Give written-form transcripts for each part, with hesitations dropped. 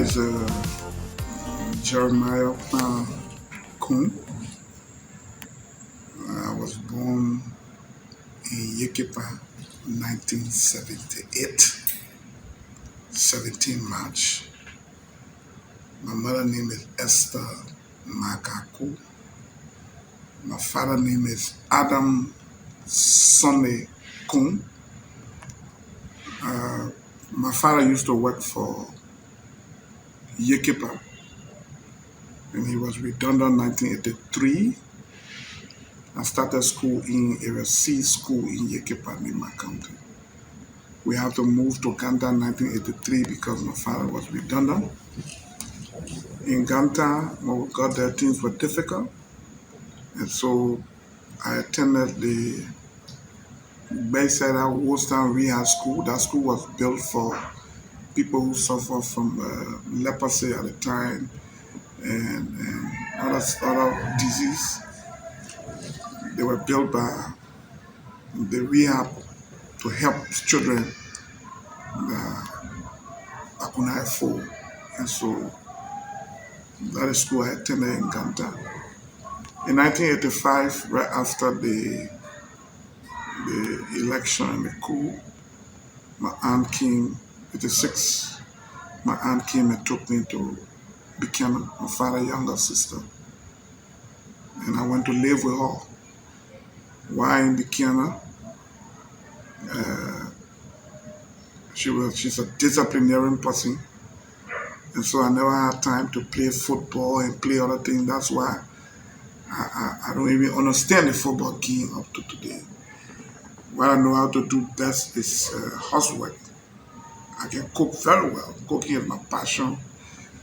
is Jeremiah Koung. I was born in Kpan, 1978, 17 March. My mother's name is Esther Makaku. My father's name is Adam Sonny Koung. My father used to work for Kpan, and he was redundant in 1983. I started school in Area C school in Kpan, Nimba County. We had to move to Ganta in 1983 because my father was redundant. In Ganta, when we got there, things were difficult. And so I attended the Bayside Woolstown Rehab School. That school was built for people who suffer from leprosy at the time and other disease. They were built by the rehab to help children that could not afford. And so that is school I attended in Ganta. In 1985, right after the election and the coup, my aunt came, 86, my aunt came and took me to Buchanan, my father's younger sister. And I went to live with her. While in Buchanan, she's a disciplinarian person. And so I never had time to play football and play other things. That's why I don't even understand the football game up to today. What I know how to do best is housework. I can cook very well. Cooking is my passion.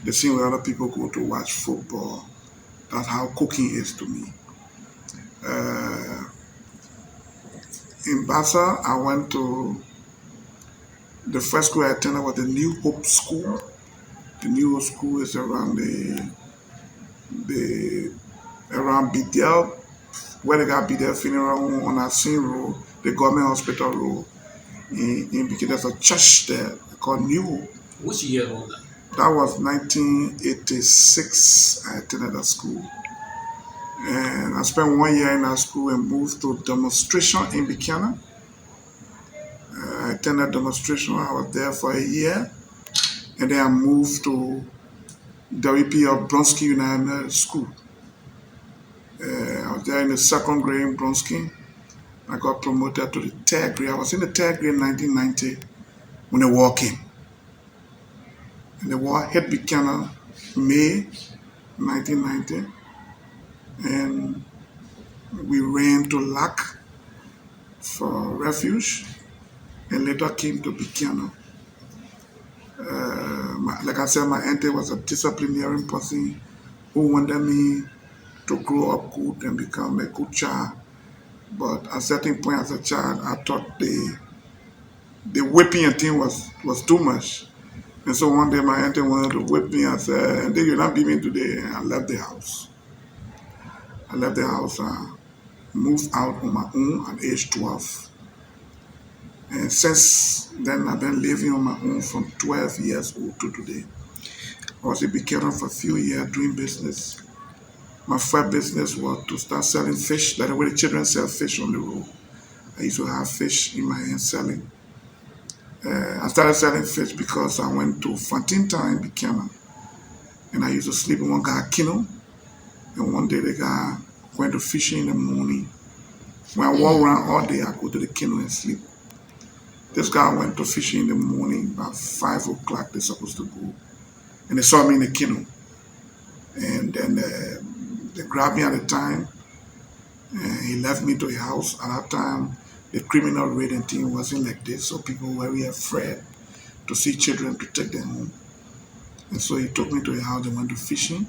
The same way other people go to watch football. That's how cooking is to me. In Bassa, I went to the first school I attended was the New Hope School. The New Hope School is around around Bidel, where they got Bidel Funeral Home on that same road, the government hospital road. Because there's a church there called New Hope. Which year was that? That was 1986. I attended that school. And I spent 1 year in that school and moved to demonstration in Buchanan. I attended demonstration. I was there for a year. And then I moved to WPL Bronski United School. I was there in the second grade in Bronski. I got promoted to the third grade. I was in the third grade in 1990 when the war came. And the war hit Buchanan May 1990. And we ran to LAC for refuge and later came to Buchanan. Like I said, my auntie was a disciplinarian person who wanted me to grow up good and become a good child. But at a certain point as a child, I thought the whipping and thing was too much. And so one day my auntie wanted to whip me. I said, "Auntie, you're not beat me today." And I left the house. I moved out on my own at age 12. And since then, I've been living on my own from 12 years old to today. I was in Buchanan for a few years doing business. My first business was to start selling fish. That's the way the children sell fish on the road. I used to have fish in my hand selling. I started selling fish because I went to Fontaine Town in Buchanan. And I used to sleep in one guy's canoe. And one day the guy went to fishing in the morning. When I walk around all day, I go to the canoe and sleep. This guy went to fishing in the morning, about 5 o'clock they're supposed to go. And they saw me in the canoe. And then they grabbed me at the time. And he left me to the house. At that time, the criminal rate and thing wasn't like this, so people were very afraid to see children to take them home. And so he took me to the house. They went to fishing.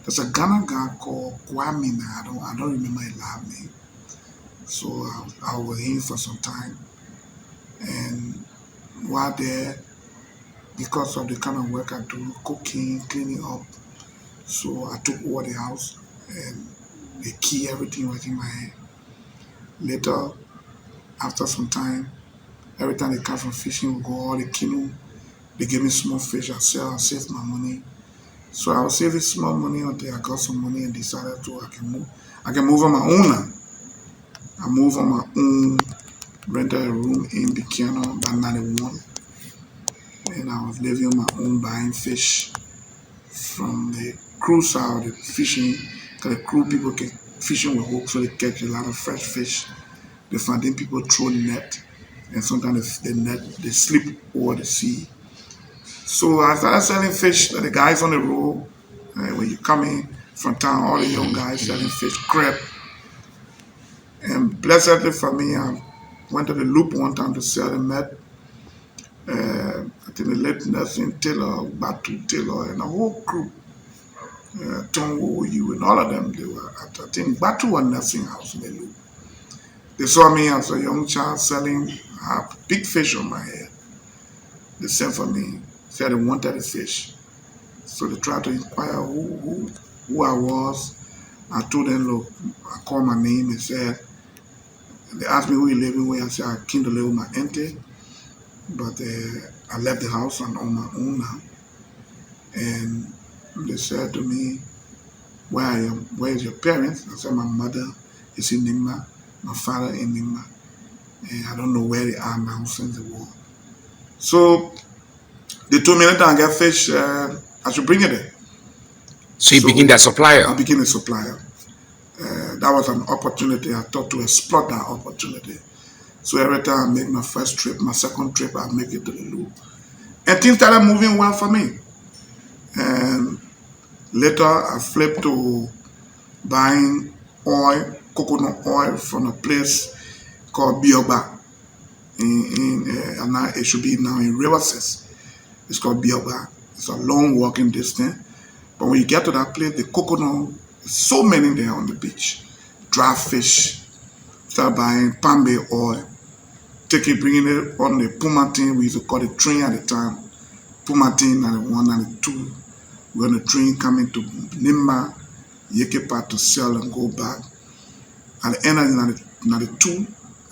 There's a Ghana guy called Kpan. I don't remember his last name. So I was with him for some time. And while there, because of the kind of work I do, cooking, cleaning up, so I took over the house and the key, everything was in my hand. Later, after some time, every time they come from fishing, we go all the canoe They gave me small fish. I sell and save my money. So I was saving small money until I got some money and decided to I can move on my own now. I moved on my own, rented a room in Buchanan by 91. And I was living on my own, buying fish from the crew side, the fishing, because the crew people can fishing with hooks, so they catch a lot of fresh fish. They finding people throw net, and sometimes the net they slip over the sea. So I started selling fish to the guys on the road. When you come in from town, all the young guys selling fish, crab. And blessedly for me, I went to the Loop one time to sell the met. I think the late Nelson Taylor, Batu Taylor, and the whole crew, Tom Wu, you, and all of them, they were at, I think, Batu was nursing house in the Loop. They saw me as a young child selling big fish on my head. They sent for me, said they wanted the fish. So they tried to inquire who I was. I told them, look, I called my name and said, they asked me who you living with. I said, I came to live with my auntie, but I left the house and on my own now. And they said to me, where is your parents? I said, my mother is in Nimba, my father in Nimba. And I don't know where they are now since the war. So they told me anytime I get fish, I should bring it there. So you became that supplier? I became a supplier. That was an opportunity. I thought to exploit that opportunity. So every time I make my first trip, my second trip, I make it to the Loop. And things started moving well for me. And later I flipped to buying oil, coconut oil from a place called Bioba. And now it should be now in Riverses. It's called Bioba. It's a long walking distance. But when you get to that place, the coconut, so many there on the beach. Dry fish. Start buying palm bay oil. Bringing it on the Pumatin. We used to call the train at the time. Pumatin 91, 92. We're on the train coming to Nimba, Yekepa to sell and go back. At the end of 92,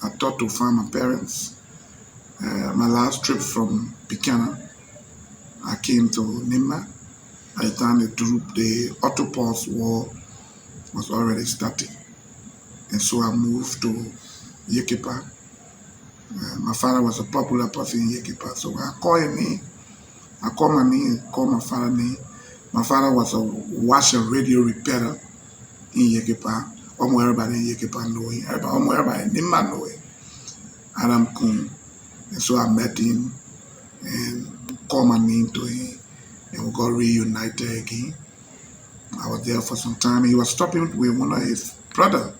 I thought to find my parents. My last trip from Buchanan, I came to Nimba. At the time, the Autopause war was already starting. And so I moved to Yekepa. My father was a popular person in Yekepa. So I called him name. I called my name, called my father's name. My father was a wash and radio repairer in Yekepa. Almost everybody in Yekepa know him. Almost everybody in Nimba know him. Adam Koung. And so I met him and called my name to him. And we got reunited again. I was there for some time. He was stopping with one of his brother,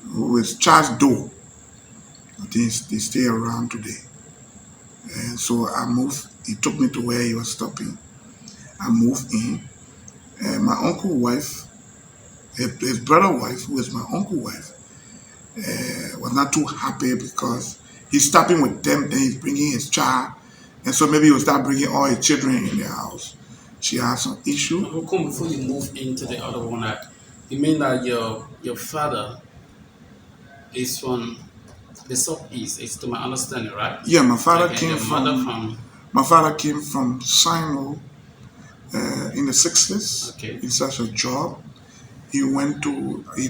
who is Charles Doe. I think they stay around today. And so I moved. He took me to where he was stopping. I moved in. And my uncle's wife, his brother's wife, who is my uncle's wife, was not too happy because he's stopping with them, then he's bringing his child. And so maybe he will start bringing all his children in their house. She had some issue. How come before you move into the other one, you mean that your father is from the southeast? It's to my understanding, right? Yeah, my father Okay, came your mother from. My father came from Sino in the 60s. Okay. In such a job. He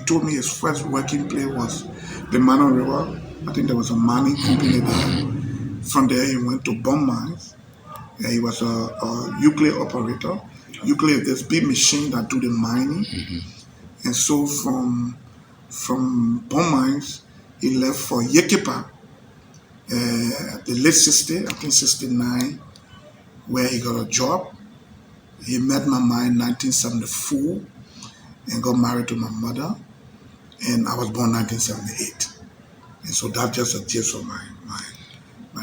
told me his first working place was the Mano River. I think there was a mining company there. From there, he went to bomb mines. He was a nuclear operator. Nuclear is this big machine that do the mining. And so from bomb mines, he left for Yekepa, the late 60s, I think 69, where he got a job. He met my mom in 1974 and got married to my mother. And I was born 1978. And so that's just a gist of my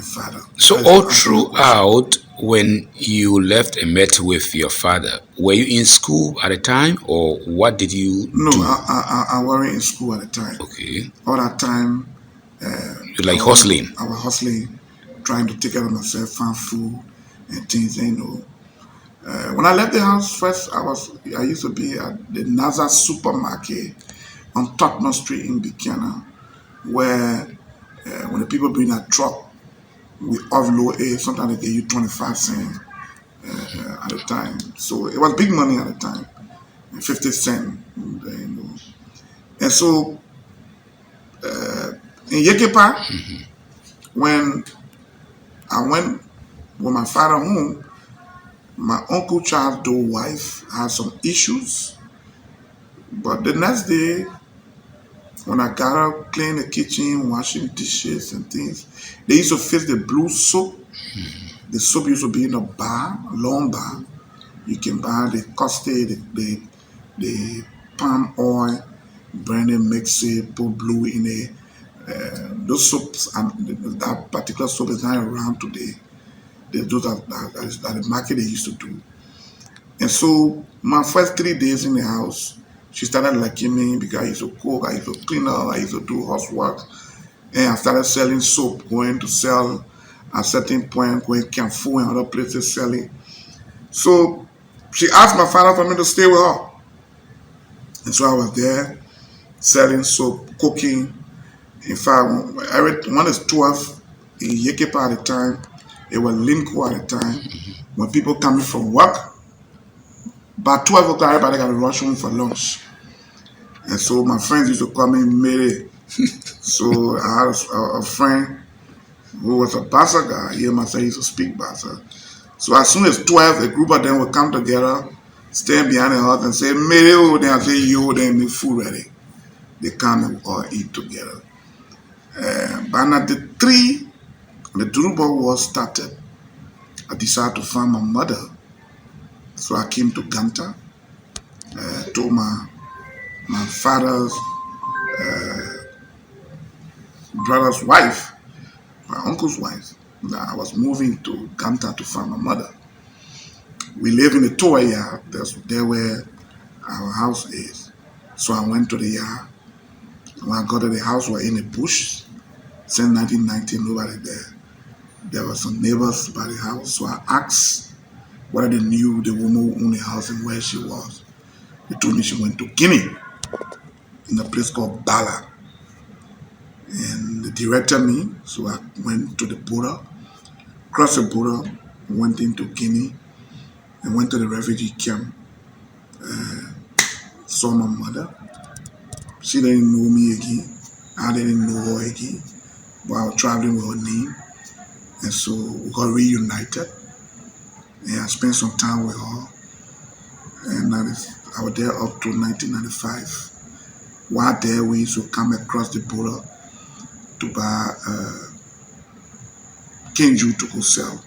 father. So all throughout, when you left and met with your father, were you in school at the time, or what did you do? No, I wasn't in school at the time. Okay. All that time, you like hustling? I was hustling, trying to take care of myself, find food and things, you know. When I left the house first, I used to be at the Naza supermarket on Tottenham Street in Buchanan, where when the people bring a truck we offload it. Sometimes they give you 25 cents at a time. So it was big money at the time, 50 cents. You know. And so in Yekepa, when I went with my father home, my uncle Charles' wife had some issues. But the next day, when I got up, clean the kitchen, washing dishes and things, they used to fix the blue soap. The soap used to be in a bar, a long bar. You can buy the custard, the palm oil, blend it, mix it, put blue in it. Those soaps, and that particular soap is not around today. Those are that the market they used to do. And so my first 3 days in the house, she started liking me because I used to cook, I used to clean up, I used to do housework. And I started selling soap, going to sell at a certain point, going Camphor and other places selling. So she asked my father for me to stay with her. And so I was there selling soap, cooking. In fact, one is 12 in Yekepa at the time. It was Linko at the time. When people coming from work, by 12 o'clock, everybody got to rush home for lunch. And so my friends used to call me Mere. So I had a friend who was a Bassa guy. He myself used to speak Bassa. So as soon as 12, a group of them would come together, stand behind the house and say, Mere, then I say, yo, then make food ready. They come and all eat together. But at the 3, the Duruba war started. I decided to find my mother. So I came to Ganta, told my father's brother's wife, my uncle's wife, that I was moving to Ganta to find my mother. We live in the Toa yard. That's there where our house is. So I went to the yard. When I got to the house, we were in the bush. Since 1990, nobody there. There were some neighbors by the house. So I asked whether they knew the woman who owned the house and where she was. They told me she went to Guinea in a place called Bala. And they directed me. So I went to the border, crossed the border, went into Guinea, and went to the refugee camp. Saw my mother. She didn't know me again. I didn't know her again. But I was traveling with her name. And so we got reunited. And I spent some time with her. And I was there up to 1995. While there, we used to come across the border to buy Kenju to go sell.